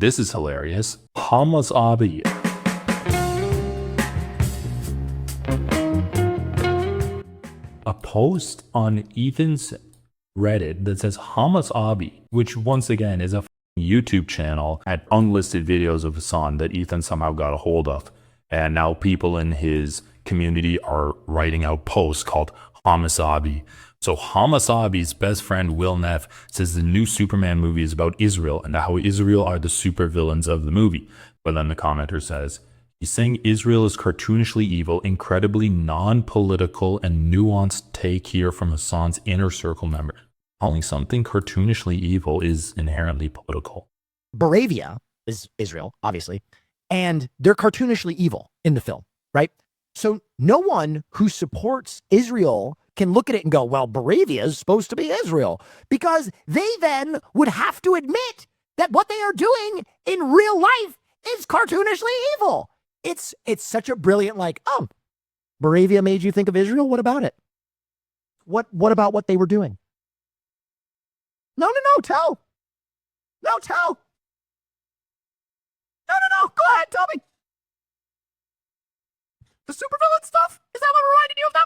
This is hilarious. Hamas Abi. A post on Ethan's Reddit that says Hamas Abi, which once again is a YouTube channel, had unlisted videos of Hasan that Ethan somehow got a hold of. And now people in his community are writing out posts called Hamas Abi. So Hamas Abi's best friend Will Neff says the new Superman movie is about Israel and how Israel are the supervillains of the movie. But then the commenter says, he's saying Israel is cartoonishly evil, incredibly non-political and nuanced take here from Hasan's inner circle member. Calling something cartoonishly evil is inherently political. Baravia is Israel, obviously, and they're cartoonishly evil in the film, right? So no one who supports Israel can look at it and go, well, Baravia is supposed to be Israel, because they then would have to admit that what they are doing in real life is cartoonishly evil. It's such a brilliant, like, oh, Baravia made you think of Israel? What about it? What about what they were doing? No, tell. No, tell. No, go ahead, tell me. The supervillain stuff? Is that what reminded you of them?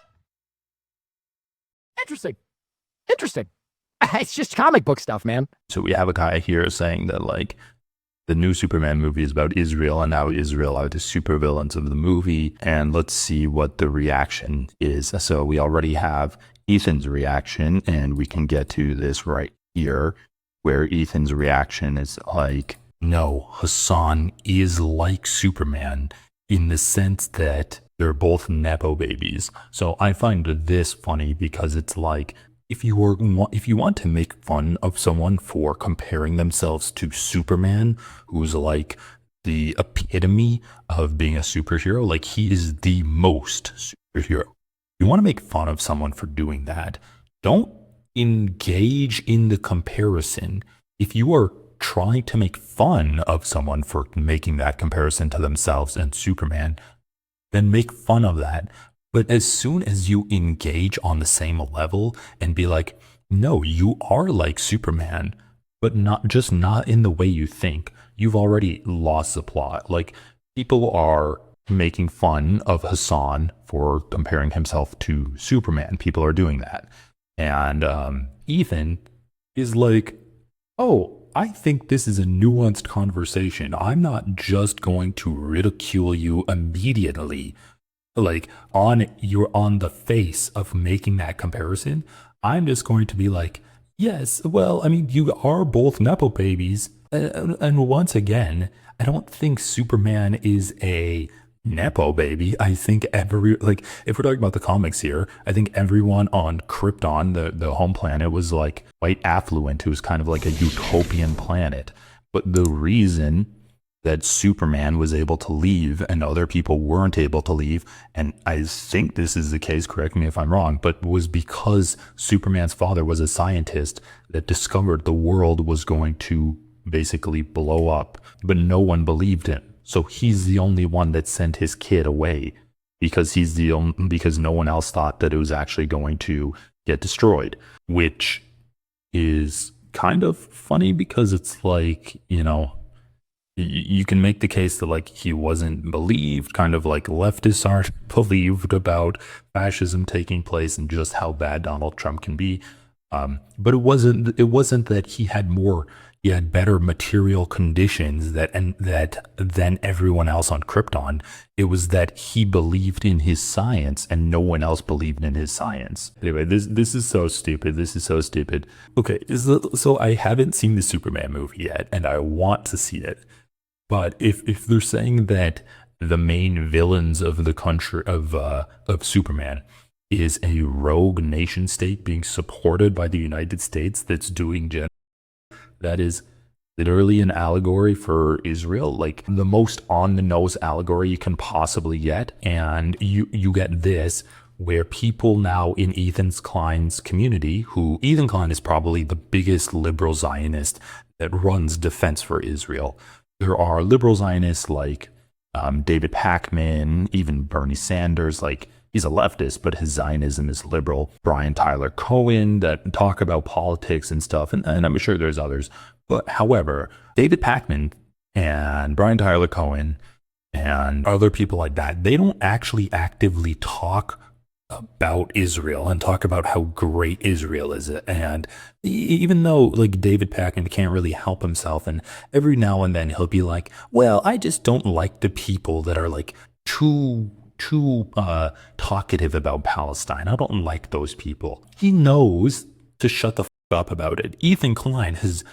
Interesting. It's just comic book stuff, man. So we have a guy here saying that, like, the new Superman movie is about Israel, and now Israel are the supervillains of the movie. And let's see what the reaction is. So we already have Ethan's reaction, and we can get to this right here, where Ethan's reaction is like, no, Hasan is like Superman in the sense that they're both Nepo babies. So I find this funny because it's like, if you want to make fun of someone for comparing themselves to Superman, who's like the epitome of being a superhero, like he is the most superhero. You want to make fun of someone for doing that. Don't engage in the comparison. If you are trying to make fun of someone for making that comparison to themselves and Superman, then make fun of that. But as soon as you engage on the same level and be like, no, you are like Superman, but not in the way you think, you've already lost the plot. Like, people are making fun of Hasan for comparing himself to Superman. People are doing that. And Ethan is like, oh, I think this is a nuanced conversation. I'm not just going to ridicule you immediately. Like, on the face of making that comparison, I'm just going to be like, yes, well, I mean, you are both Nepo babies. And once again, I don't think Superman is a Nepo baby. I think if we're talking about the comics here, I think everyone on Krypton, the home planet, was like quite affluent. It was kind of like a utopian planet. But the reason that Superman was able to leave and other people weren't able to leave, and I think this is the case, correct me if I'm wrong, but was because Superman's father was a scientist that discovered the world was going to basically blow up, but no one believed him. So he's the only one that sent his kid away because because no one else thought that it was actually going to get destroyed, which is kind of funny because it's like, you know, you can make the case that, like, he wasn't believed, kind of like leftists aren't believed about fascism taking place and just how bad Donald Trump can be. But it wasn't that he had better material conditions than everyone else on Krypton. It was that he believed in his science and no one else believed in his science. Anyway, this is so stupid. This is so stupid. Okay, so I haven't seen the Superman movie yet, and I want to see it. But if they're saying that the main villains of the country of Superman is a rogue nation state being supported by the United States that's doing that is literally an allegory for Israel, like the most on-the-nose allegory you can possibly get. And you get this, where people now in Klein's community, who Ethan Klein is probably the biggest liberal Zionist that runs Defense for Israel. There are liberal Zionists like David Pakman, even Bernie Sanders, like, he's a leftist, but his Zionism is liberal. Brian Tyler Cohen, that talk about politics and stuff, and I'm sure there's others. But however, David Pakman and Brian Tyler Cohen and other people like that, they don't actually actively talk about Israel and talk about how great Israel is. And even though like David Packard can't really help himself, and every now and then he'll be like, well, I just don't like the people that are like too talkative about Palestine. I don't like those people. He knows to shut the up about it. Ethan Klein has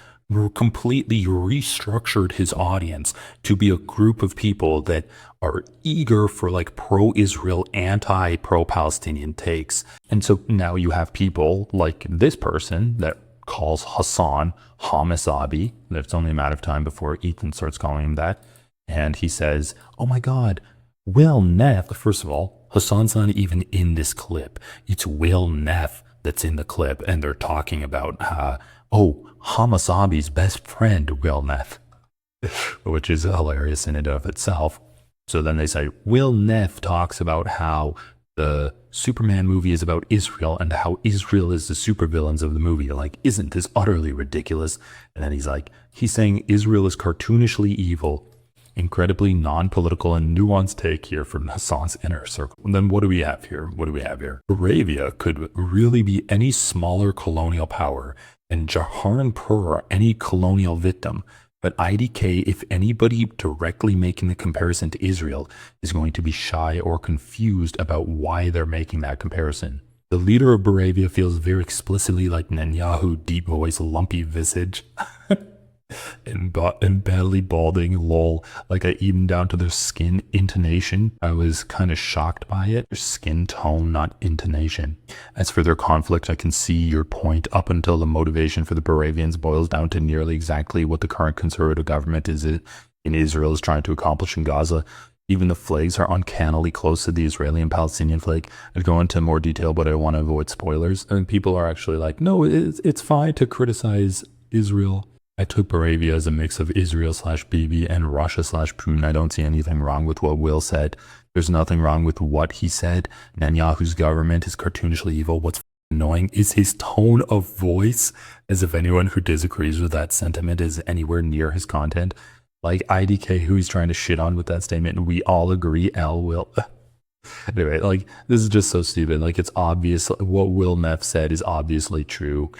completely restructured his audience to be a group of people that are eager for like pro-Israel, anti-pro-Palestinian takes. And so now you have people like this person that calls Hasan Hamasabi. It's only a matter of time before Ethan starts calling him that. And he says, oh my God, Will Neff. First of all, Hasan's not even in this clip. It's Will Neff that's in the clip, and they're talking about Hamasabi's best friend, Will Neff, which is hilarious in and of itself. So then they say, Will Neff talks about how the Superman movie is about Israel and how Israel is the supervillains of the movie. Like, isn't this utterly ridiculous? And then he's saying Israel is cartoonishly evil. Incredibly non-political and nuanced take here from Hasan's inner circle. And then what do we have here? Arabia could really be any smaller colonial power, and Jaharnpur any colonial victim. But IDK, if anybody directly making the comparison to Israel, is going to be shy or confused about why they're making that comparison. The leader of Arabia feels very explicitly like Netanyahu, deep voice, lumpy visage. And badly balding, lol. Like, even down to their skin intonation, I was kind of shocked by it. Their skin tone, not intonation. As for their conflict, I can see your point. Up until the motivation for the Baravians boils down to nearly exactly what the current conservative government in Israel is trying to accomplish in Gaza. Even the flags are uncannily close to the Israeli and Palestinian flag. I'd go into more detail, but I want to avoid spoilers. And people are actually like, no, it's fine to criticize Israel. I took Baravia as a mix of Israel/Bibi and Russia/Putin. I don't see anything wrong with what Will said. There's nothing wrong with what he said. Netanyahu's government is cartoonishly evil. What's annoying is his tone of voice, as if anyone who disagrees with that sentiment is anywhere near his content. Like IDK, who he's trying to shit on with that statement. We all agree, L will. Anyway, like, this is just so stupid. Like, it's obvious. What Will Neff said is obviously true.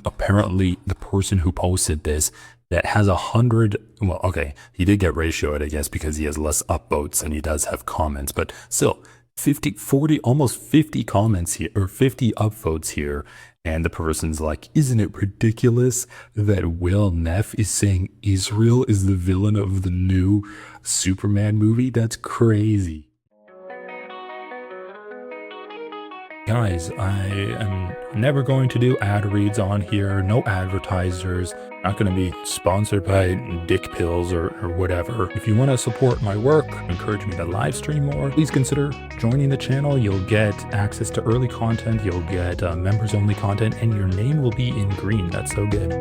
Apparently the person who posted this that has 100, well, okay, he did get ratioed, I guess, because he has less upvotes and he does have comments, but still 40, almost 50 comments here, or 50 upvotes here. And the person's like, isn't it ridiculous that Will Neff is saying Israel is the villain of the new Superman movie? That's crazy. Guys, I am never going to do ad reads on here, no advertisers, not going to be sponsored by dick pills or whatever. If you want to support my work, encourage me to live stream more, please consider joining the channel. You'll get access to early content, you'll get members only content, and your name will be in green. That's so good.